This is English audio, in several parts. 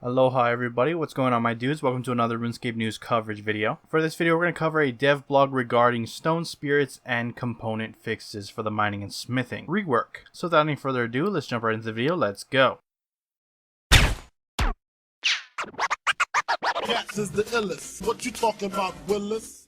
Aloha everybody, what's going on my dudes? Welcome to another RuneScape news coverage video. For this video we're going to cover a dev blog regarding stone spirits and component fixes for the mining and smithing rework. So without any further ado, let's jump right into the video, let's go. Jagex is the illest. What you talking about, Willis?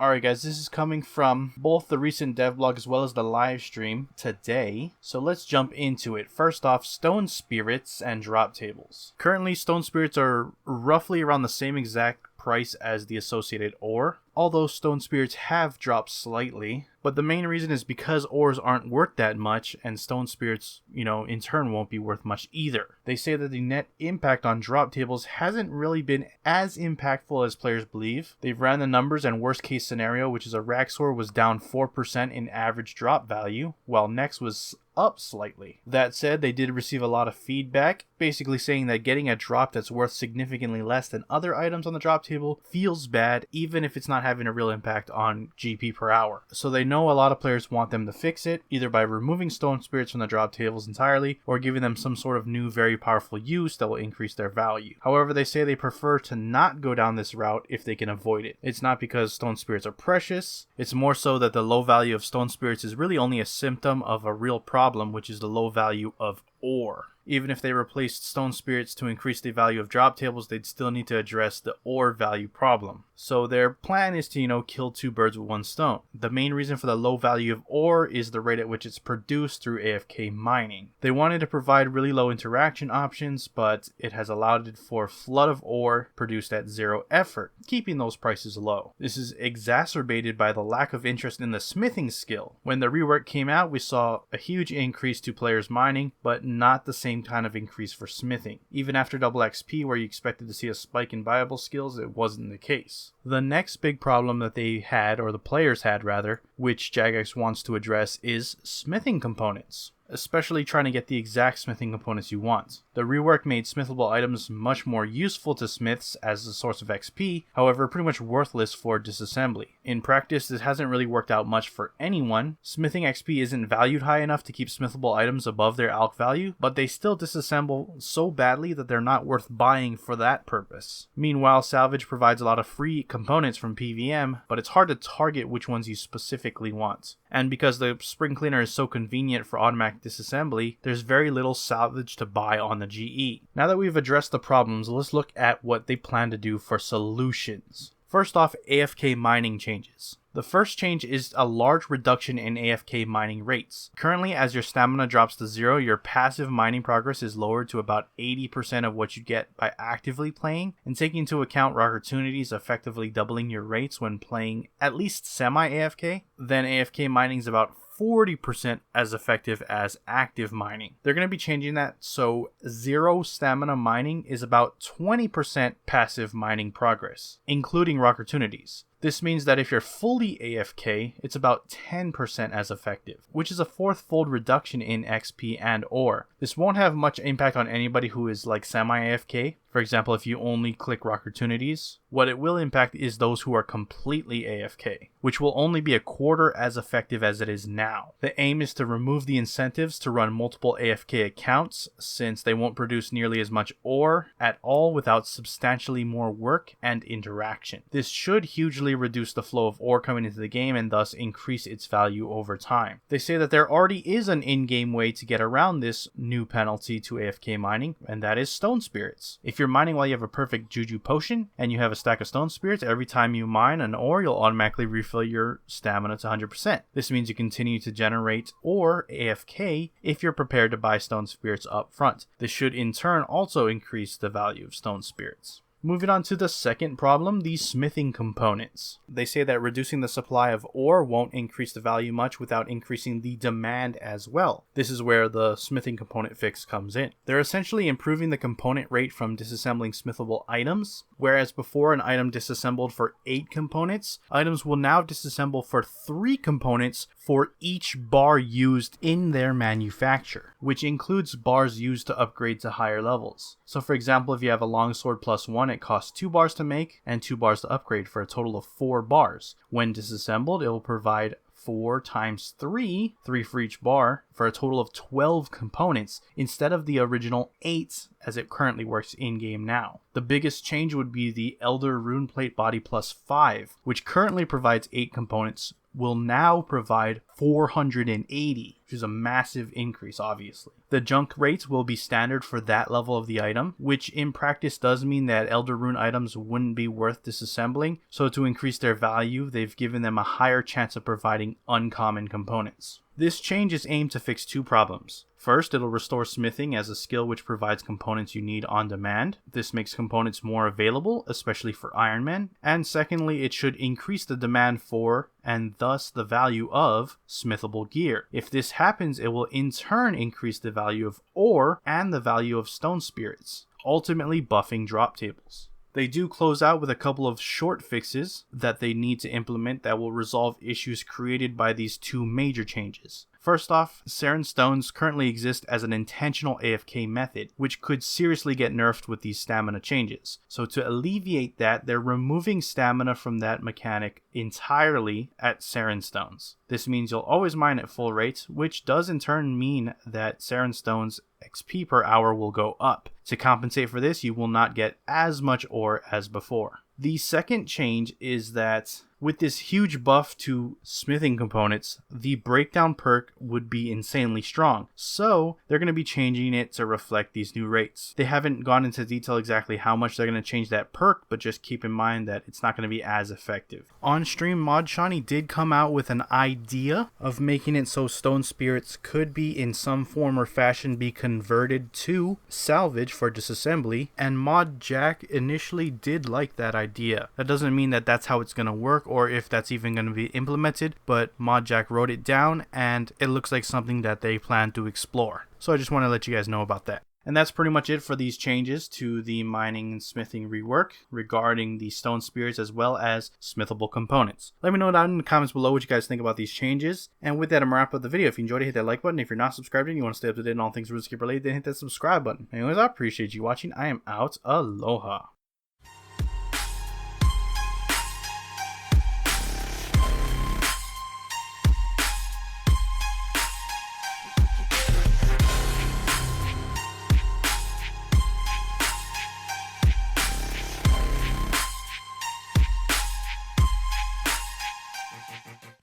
Alright guys, this is coming from both the recent devlog as well as the live stream today. So let's jump into it. First off, stone spirits and drop tables. Currently, stone spirits are roughly around the same exact price as the associated ore, although stone spirits have dropped slightly. But the main reason is because ores aren't worth that much, and stone spirits, in turn won't be worth much either. They say that the net impact on drop tables hasn't really been as impactful as players believe. They've ran the numbers, and worst case scenario, which is a Raxor, was down 4% in average drop value, while Nex was up slightly. That said, they did receive a lot of feedback, basically saying that getting a drop that's worth significantly less than other items on the drop table feels bad, even if it's not having a real impact on GP per hour. So they know a lot of players want them to fix it, either by removing stone spirits from the drop tables entirely, or giving them some sort of new very powerful use that will increase their value. However, they say they prefer to not go down this route if they can avoid it. It's not because stone spirits are precious, it's more so that the low value of stone spirits is really only a symptom of a real problem, which is the low value of ore. Even if they replaced stone spirits to increase the value of drop tables, they'd still need to address the ore value problem. So their plan is to, kill two birds with one stone. The main reason for the low value of ore is the rate at which it's produced through AFK mining. They wanted to provide really low interaction options, but it has allowed it for a flood of ore produced at zero effort, keeping those prices low. This is exacerbated by the lack of interest in the smithing skill. When the rework came out, we saw a huge increase to players mining, but not the same kind of increase for smithing. Even after double XP, where you expected to see a spike in viable skills, it wasn't the case. The next big problem that they had, or the players had rather, which Jagex wants to address, is smithing components, especially trying to get the exact smithing components you want. The rework made smithable items much more useful to smiths as a source of XP, however pretty much worthless for disassembly. In practice, this hasn't really worked out much for anyone. Smithing XP isn't valued high enough to keep smithable items above their alch value, but they still disassemble so badly that they're not worth buying for that purpose. Meanwhile, salvage provides a lot of free components from PVM, but it's hard to target which ones you specifically want. And because the spring cleaner is so convenient for automatic disassembly, there's very little salvage to buy on the GE. Now that we've addressed the problems, let's look at what they plan to do for solutions. First off, AFK mining changes. The first change is a large reduction in AFK mining rates. Currently, as your stamina drops to 0, your passive mining progress is lowered to about 80% of what you get by actively playing, and taking into account opportunities effectively doubling your rates when playing at least semi-AFK, then AFK mining is about 40% as effective as active mining. They're going to be changing that, so 0 stamina mining is about 20% passive mining progress, including opportunities. This means that if you're fully AFK, it's about 10% as effective, which is a fourth-fold reduction in XP and ore. This won't have much impact on anybody who is like semi-AFK. For example, if you only click opportunities, what it will impact is those who are completely AFK, which will only be a quarter as effective as it is now. The aim is to remove the incentives to run multiple AFK accounts, since they won't produce nearly as much ore at all without substantially more work and interaction. This should hugely reduce the flow of ore coming into the game and thus increase its value over time. They say that there already is an in-game way to get around this new penalty to AFK mining, and that is stone spirits. If you're mining while you have a perfect juju potion and you have a stack of stone spirits, every time you mine an ore, you'll automatically refill your stamina to 100%. This means you continue to generate ore AFK if you're prepared to buy stone spirits up front. This should in turn also increase the value of stone spirits. Moving on to the second problem, the smithing components. They say that reducing the supply of ore won't increase the value much without increasing the demand as well. This is where the smithing component fix comes in. They're essentially improving the component rate from disassembling smithable items, whereas before an item disassembled for 8 components, items will now disassemble for 3 components for each bar used in their manufacture, which includes bars used to upgrade to higher levels. So for example, if you have a longsword +1, it costs 2 bars to make and 2 bars to upgrade for a total of 4 bars. When disassembled, it will provide 4 times 3 for each bar, for a total of 12 components instead of the original 8 as it currently works in-game now. The biggest change would be the Elder Runeplate Body Plus 5, which currently provides 8 components, will now provide 480, which is a massive increase, obviously. The junk rates will be standard for that level of the item, which in practice does mean that Elder Rune items wouldn't be worth disassembling, so to increase their value, they've given them a higher chance of providing uncommon components. This change is aimed to fix 2 problems. First, it'll restore smithing as a skill which provides components you need on demand. This makes components more available, especially for Iron Man. And secondly, it should increase the demand for, and thus the value of, smithable gear. If this happens, it will in turn increase the value of ore and the value of stone spirits, ultimately buffing drop tables. They do close out with a couple of short fixes that they need to implement that will resolve issues created by these 2 major changes. First off, Saren Stones currently exist as an intentional AFK method, which could seriously get nerfed with these stamina changes. So to alleviate that, they're removing stamina from that mechanic entirely at Saren Stones. This means you'll always mine at full rates, which does in turn mean that Saren Stones XP per hour will go up. To compensate for this, you will not get as much ore as before. The second change is that with this huge buff to smithing components, the breakdown perk would be insanely strong. So they're going to be changing it to reflect these new rates. They haven't gone into detail exactly how much they're going to change that perk, but just keep in mind that it's not going to be as effective. On stream, Mod Shawnee did come out with an idea of making it so stone spirits could be in some form or fashion be converted to salvage for disassembly, and Mod Jack initially did like that idea. That doesn't mean that that's how it's going to work or if that's even going to be implemented, but Mod Jack wrote it down and it looks like something that they plan to explore. So I just want to let you guys know about that. And that's pretty much it for these changes to the mining and smithing rework regarding the stone spirits as well as smithable components. Let me know down in the comments below what you guys think about these changes. And with that, I'm going to wrap up the video. If you enjoyed it, hit that like button. If you're not subscribed and you want to stay up to date on all things RuneScape related, then hit that subscribe button. Anyways, I appreciate you watching. I am out. Aloha.